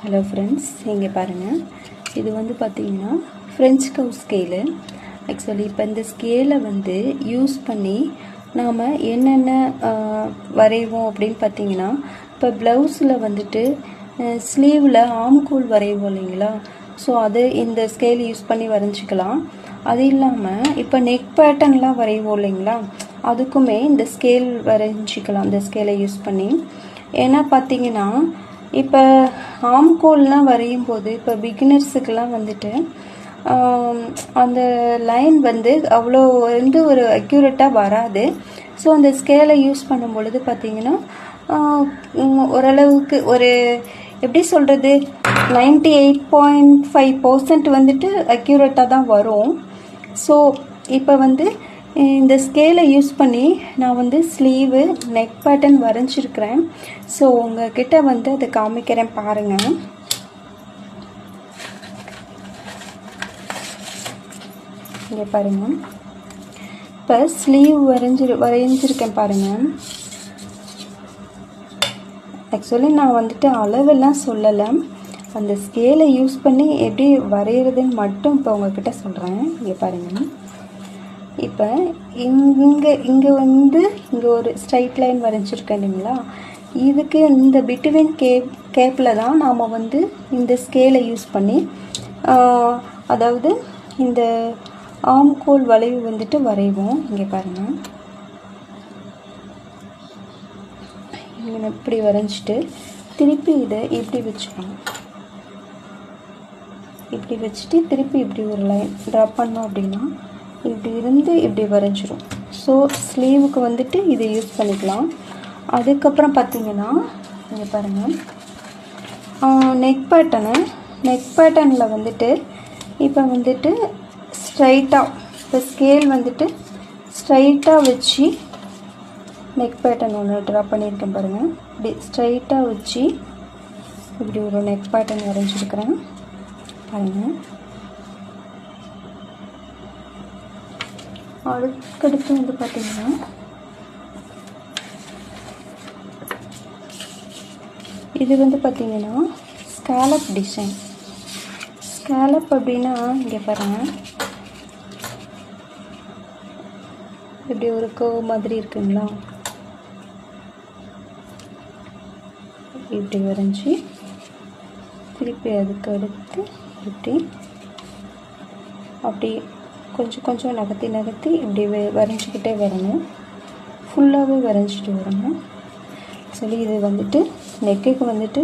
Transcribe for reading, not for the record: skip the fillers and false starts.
Hello friends, இங்கே பாருங்கள். இது வந்து பார்த்திங்கன்னா ஃப்ரெஞ்ச் கவ் ஸ்கேலு. ஆக்சுவலி இப்போ இந்த ஸ்கேலை வந்து யூஸ் பண்ணி நாம் என்னென்ன வரைவோம் அப்படின்னு பார்த்திங்கன்னா, இப்போ ப்ளவுஸில் வந்துட்டு ஸ்லீவில் ஆம்கூல் வரைவோம் இல்லைங்களா? ஸோ அது இந்த ஸ்கேல் யூஸ் பண்ணி வரைஞ்சிக்கலாம். அது இல்லாமல் இப்போ நெக் பேட்டர்ன்லாம் வரைவோம் இல்லைங்களா? அதுக்குமே இந்த ஸ்கேல் வரைஞ்சிக்கலாம், இந்த ஸ்கேலை யூஸ் பண்ணி. ஏன்னா பார்த்திங்கன்னா இப்போ ஆம்கோல்லாம் வரையும் போது இப்போ பிகினர்ஸுக்கெல்லாம் வந்துட்டு அந்த லைன் வந்து அவ்வளோ வந்து ஒரு அக்யூரேட்டாக வராது. ஸோ அந்த ஸ்கேலை யூஸ் பண்ணும் பொழுது பார்த்திங்கன்னா ஓரளவுக்கு ஒரு எப்படி சொல்கிறது 98.5% வந்துட்டு அக்யூரேட்டாக தான் வரும். ஸோ இப்போ வந்து இந்த ஸ்கேலை யூஸ் பண்ணி நான் வந்து ஸ்லீவு நெக் பேட்டர்ன் வரைஞ்சிருக்கிறேன். ஸோ உங்ககிட்ட வந்து அதை காமிக்கிறேன் பாருங்கள். இங்கே பாருங்கள், இப்போ ஸ்லீவ் வரைஞ்சிருக்கேன் பாருங்கள். ஆக்சுவலி நான் வந்துட்டு அளவெல்லாம் சொல்லலை, அந்த ஸ்கேலை யூஸ் பண்ணி எப்படி வரைகிறதுன்னு மட்டும் இப்போ உங்ககிட்ட சொல்கிறேன். இங்கே பாருங்கள், இப்போ இங்கே வந்து இங்கே ஒரு ஸ்ட்ரைட் லைன் வரைஞ்சிருக்கேன் இல்லைங்களா? இதுக்கு இந்த பிட்வீன் கேப்பில் தான் நாம் வந்து இந்த ஸ்கேலை யூஸ் பண்ணி அதாவது இந்த ஆம்கோல் வளைவு வந்துட்டு வரைவோம். இங்கே பாருங்கள், இங்கே இப்படி வரைஞ்சிட்டு திருப்பி இதை இப்படி வச்சுக்கணும். இப்படி வச்சுட்டு திருப்பி இப்படி ஒரு லைன் ட்ரா பண்ணோம் அப்படின்னா இப்படி இருந்து இப்படி வரைஞ்சிரும். ஸோ ஸ்லீவுக்கு வந்துட்டு இதை யூஸ் பண்ணிக்கலாம். அதுக்கப்புறம் பார்த்திங்கன்னா இங்கே பாருங்கள், நெக் பேட்டர்னில் வந்துட்டு இப்போ வந்துட்டு ஸ்ட்ரைட்டாக இப்போ ஸ்கேல் வந்துட்டு ஸ்ட்ரைட்டாக வச்சு நெக் பேட்டர்ன் ஒன்று ட்ரா பண்ணியிருக்கேன் பாருங்கள். இப்படி ஸ்ட்ரைட்டாக வச்சு இப்படி ஒரு நெக் பேட்டர்ன் வரைஞ்சிருக்கிறேன் பாருங்கள். அதுக்கடுத்து வந்து பார்த்திங்கன்னா இது வந்து பார்த்திங்கன்னா ஸ்கேலப் டிசைன். ஸ்கேலப் அப்படின்னா இங்கே பாருங்கள், இப்படி ஒரு கர்வ் மாதிரி இருக்குங்களா? இப்படி வரைஞ்சி திருப்பி அதுக்கு அடுத்து இப்படி அப்படி கொஞ்சம் கொஞ்சம் நகர்த்தி இப்படி வரைஞ்சிக்கிட்டே வரணும். ஃபுல்லாகவே வரைஞ்சிட்டு வரணும். சரி, இது வந்துட்டு நெக்குக்கு வந்துட்டு